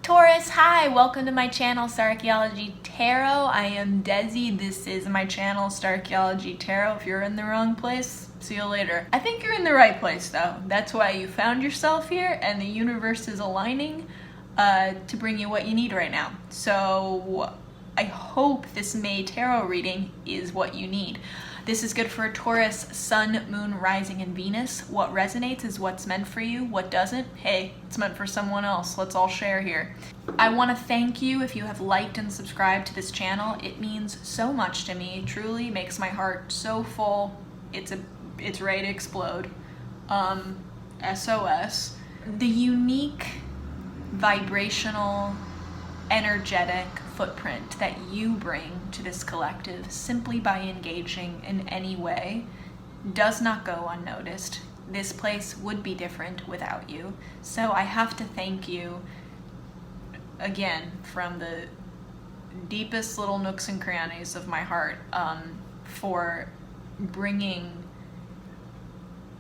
Taurus, hi! Welcome to my channel, Starchaeology Tarot. I am Desi. This is my channel, Starchaeology Tarot. If you're in the wrong place, see you later. I think you're in the right place, though. That's why you found yourself here, and the universe is aligning to bring you what you need right now. So I hope this May tarot reading is what you need. This is good for Taurus, Sun, Moon, Rising, and Venus. What resonates is what's meant for you. What doesn't, hey, it's meant for someone else. Let's all share here. I want to thank you if you have liked and subscribed to this channel. It means so much to me. It truly makes my heart so full. It's ready to explode. SOS. The unique, vibrational, energetic footprint that you bring to this collective simply by engaging in any way does not go unnoticed. This place would be different without you. So I have to thank you again from the deepest little nooks and crannies of my heart for bringing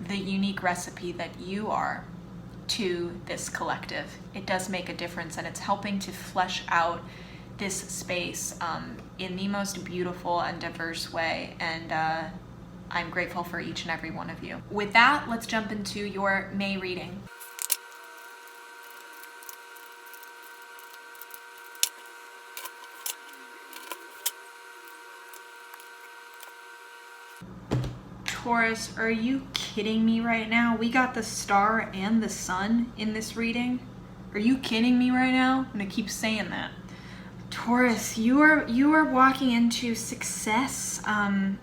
the unique recipe that you are to this collective. It does make a difference, and it's helping to flesh out this space in the most beautiful and diverse way, and I'm grateful for each and every one of you. With that, let's jump into your May reading. Taurus, are you kidding me right now? We got the star and the sun in this reading. Are you kidding me right now? I'm gonna keep saying that. Taurus, you are walking into success and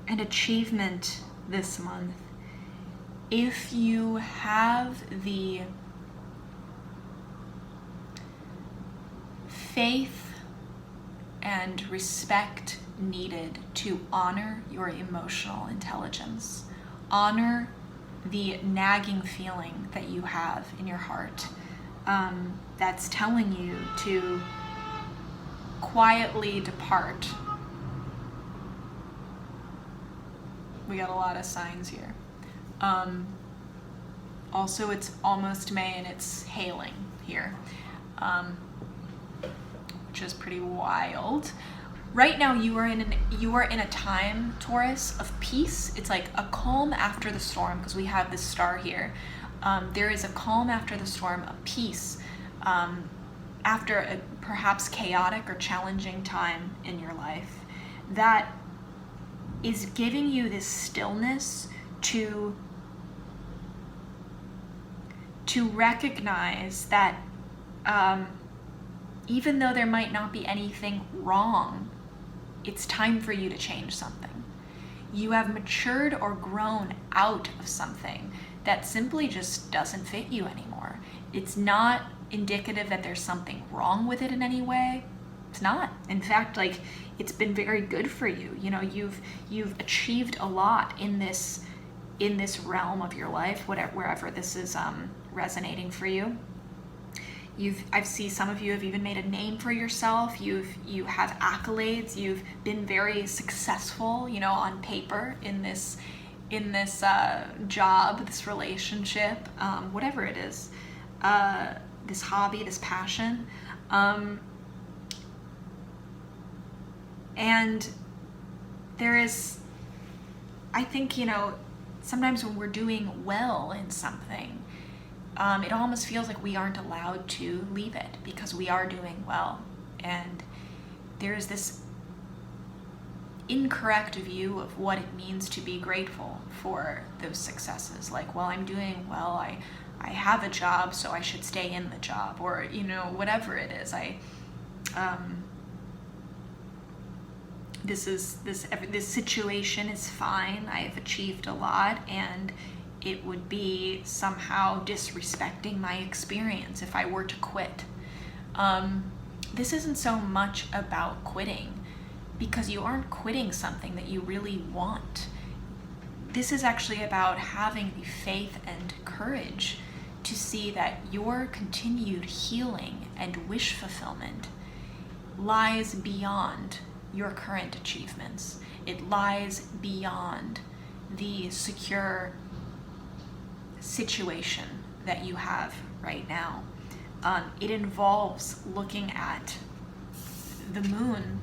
achievement this month. If you have the faith and respect needed to honor your emotional intelligence, honor the nagging feeling that you have in your heart that's telling you to quietly depart. We got a lot of signs here. Also, it's almost May and it's hailing here, which is pretty wild. Right now, you are in a time, Taurus, of peace. It's like a calm after the storm, because we have this star here. There is a calm after the storm, a peace after a perhaps chaotic or challenging time in your life that is giving you this stillness to recognize that even though there might not be anything wrong, it's time for you to change something. You have matured or grown out of something that simply just doesn't fit you anymore. It's not indicative that there's something wrong with it in any way. It's not. In fact, like, it's been very good for you. You know, you've achieved a lot in this realm of your life, wherever this is resonating for you. I see some of you have even made a name for yourself. You have accolades. You've been very successful, you know, on paper in this job, this relationship, whatever it is, this hobby, this passion, and there is, I think, you know, sometimes when we're doing well in something, it almost feels like we aren't allowed to leave it because we are doing well. And there's this incorrect view of what it means to be grateful for those successes. Like, well, I'm doing well, I have a job, so I should stay in the job, or, you know, whatever it is. This situation is fine. I have achieved a lot, and it would be somehow disrespecting my experience if I were to quit. This isn't so much about quitting, because you aren't quitting something that you really want. This is actually about having the faith and courage to see that your continued healing and wish fulfillment lies beyond your current achievements. It lies beyond the secure situation that you have right now. It involves looking at the moon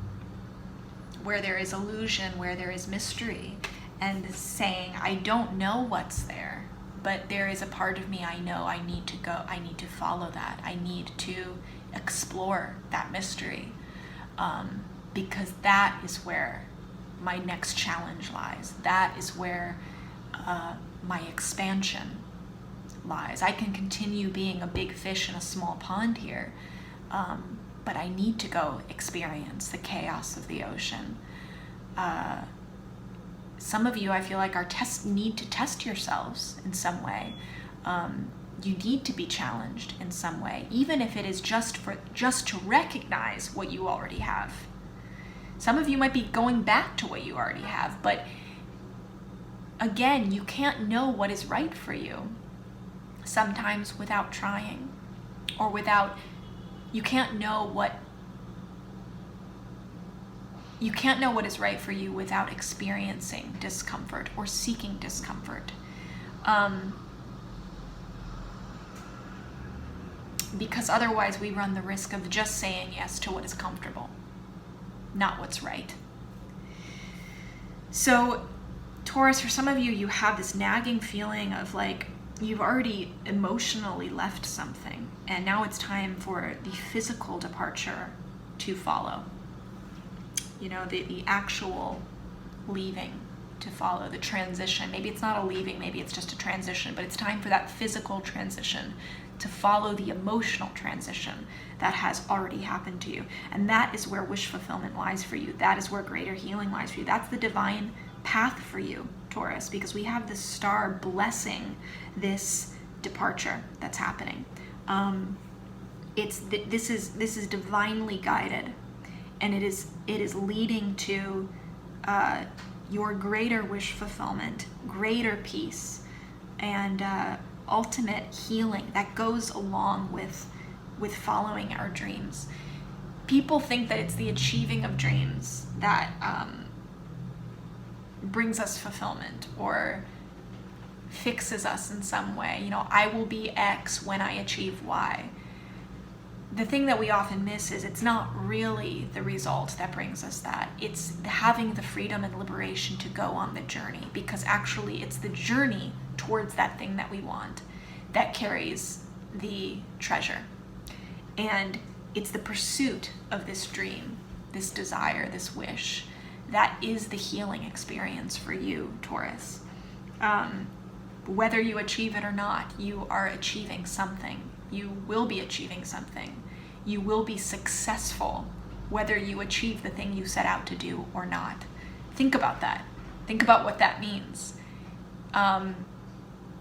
where there is illusion, where there is mystery, and saying, I don't know what's there, but there is a part of me I know I need to go, I need to follow that, I need to explore that mystery, because that is where my next challenge lies. That is where my expansion lies. I can continue being a big fish in a small pond here, but I need to go experience the chaos of the ocean. Some of you, I feel like, need to test yourselves in some way. You need to be challenged in some way, even if it is just to recognize what you already have. Some of you might be going back to what you already have, but again, you can't know what is right for you sometimes without trying, or you can't know what is right for you without experiencing discomfort or seeking discomfort. Because otherwise we run the risk of just saying yes to what is comfortable, not what's right. So, Taurus, for some of you, you have this nagging feeling of like you've already emotionally left something, and now it's time for the physical departure to follow. You know, the actual leaving to follow, the transition. Maybe it's not a leaving, maybe it's just a transition, but it's time for that physical transition to follow the emotional transition that has already happened to you. And that is where wish fulfillment lies for you. That is where greater healing lies for you. That's the divine path for you, Taurus, because we have this star blessing this departure that's happening. This is divinely guided, and it is leading to your greater wish fulfillment, greater peace, and ultimate healing that goes along with following our dreams. People think that it's the achieving of dreams that brings us fulfillment or fixes us in some way. You know, I will be X when I achieve Y. The thing that we often miss is it's not really the result that brings us that. It's having the freedom and liberation to go on the journey, because actually it's the journey towards that thing that we want that carries the treasure. And it's the pursuit of this dream, this desire, this wish, that is the healing experience for you, Taurus. Whether you achieve it or not, you are achieving something. You will be achieving something. You will be successful, whether you achieve the thing you set out to do or not. Think about that. Think about what that means.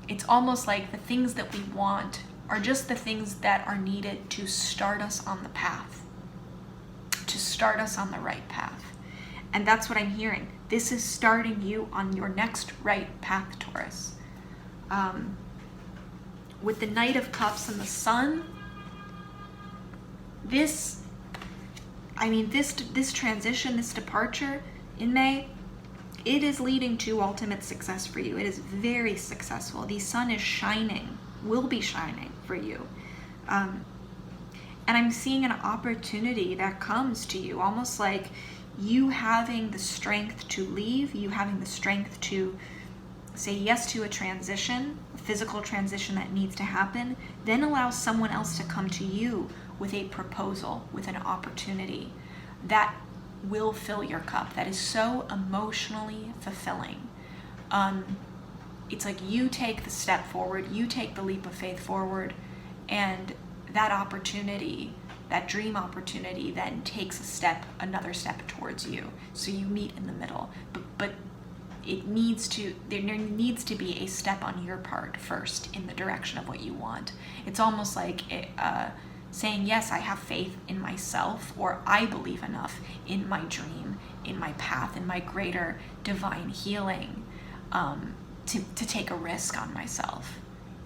It's almost like the things that we want are just the things that are needed to start us on the path, to start us on the right path. And that's what I'm hearing. This is starting you on your next right path, Taurus. With the Knight of Cups and the Sun, this transition, this departure in May, it is leading to ultimate success for you. It is very successful. The sun is shining, will be shining for you. And I'm seeing an opportunity that comes to you, almost like you having the strength to leave, you having the strength to say yes to a transition, a physical transition that needs to happen, then allow someone else to come to you with a proposal, with an opportunity that will fill your cup, that is so emotionally fulfilling. It's like you take the step forward, you take the leap of faith forward, and that opportunity, that dream opportunity, then takes another step towards you. So you meet in the middle, but there needs to be a step on your part first in the direction of what you want. It's almost like saying, yes, I have faith in myself, or I believe enough in my dream, in my path, in my greater divine healing, to take a risk on myself.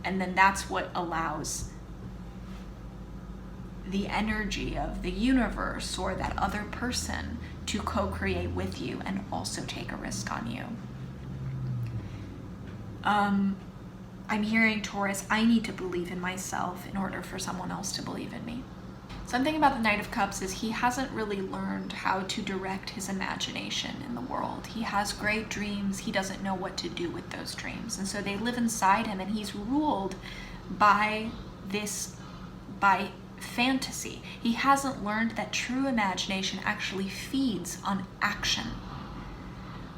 And then that's what allows the energy of the universe or that other person to co-create with you and also take a risk on you. I'm hearing, Taurus, I need to believe in myself in order for someone else to believe in me. Something about the Knight of Cups is he hasn't really learned how to direct his imagination in the world. He has great dreams. He doesn't know what to do with those dreams. And so they live inside him, and he's ruled by fantasy. He hasn't learned that true imagination actually feeds on action,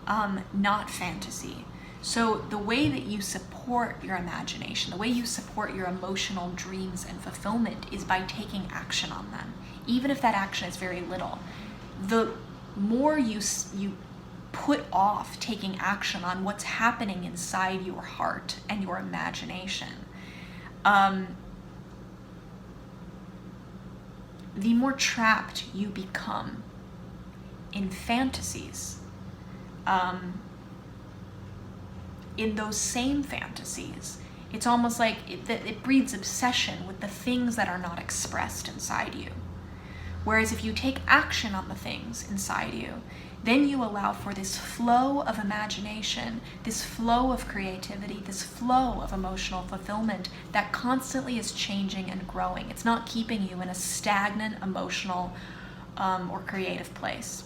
not fantasy. So the way that you support your imagination, the way you support your emotional dreams and fulfillment is by taking action on them, even if that action is very little. The more you put off taking action on what's happening inside your heart and your imagination, the more trapped you become in fantasies. In those same fantasies, it's almost like it breeds obsession with the things that are not expressed inside you. Whereas if you take action on the things inside you, then you allow for this flow of imagination, this flow of creativity, this flow of emotional fulfillment that constantly is changing and growing. It's not keeping you in a stagnant emotional or creative place.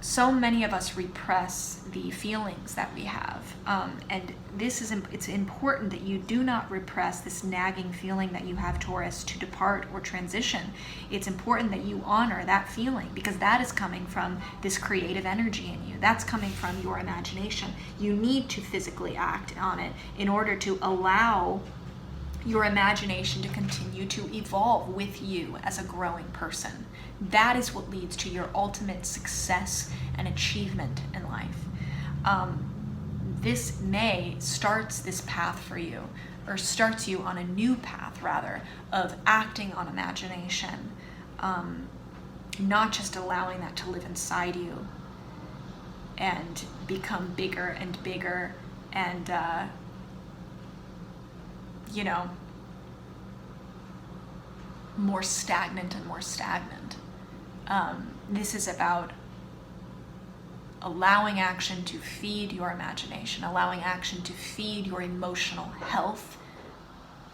So many of us repress the feelings that we have, and it's important that you do not repress this nagging feeling that you have, Taurus, to depart or transition. It's important that you honor that feeling, because that is coming from this creative energy in you. That's coming from your imagination. You need to physically act on it in order to allow your imagination to continue to evolve with you as a growing person. That is what leads to your ultimate success and achievement in life. This May starts this path for you, or starts you on a new path, rather, of acting on imagination, not just allowing that to live inside you and become bigger and bigger and more stagnant and more stagnant. This is about allowing action to feed your imagination, allowing action to feed your emotional health,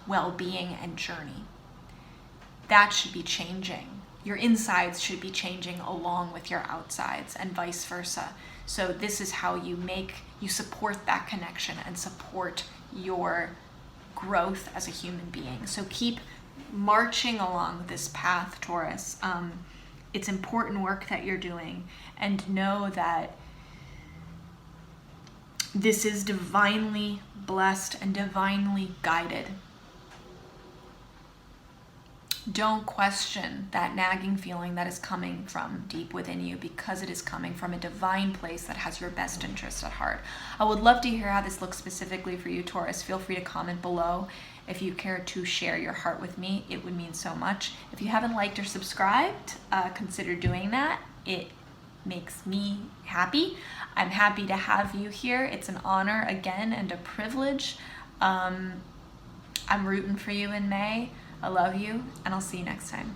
well-being, and journey. That should be changing. Your insides should be changing along with your outsides, and vice versa. So this is how you support that connection and support your growth as a human being. So keep marching along this path, Taurus. It's important work that you're doing, and know that this is divinely blessed and divinely guided. Don't question that nagging feeling that is coming from deep within you, because it is coming from a divine place that has your best interest at heart. I would love to hear how this looks specifically for you, Taurus. Feel free to comment below. If you care to share your heart with me, it would mean so much. If you haven't liked or subscribed, consider doing that. It makes me happy. I'm happy to have you here. It's an honor, again, and a privilege. I'm rooting for you in May. I love you, and I'll see you next time.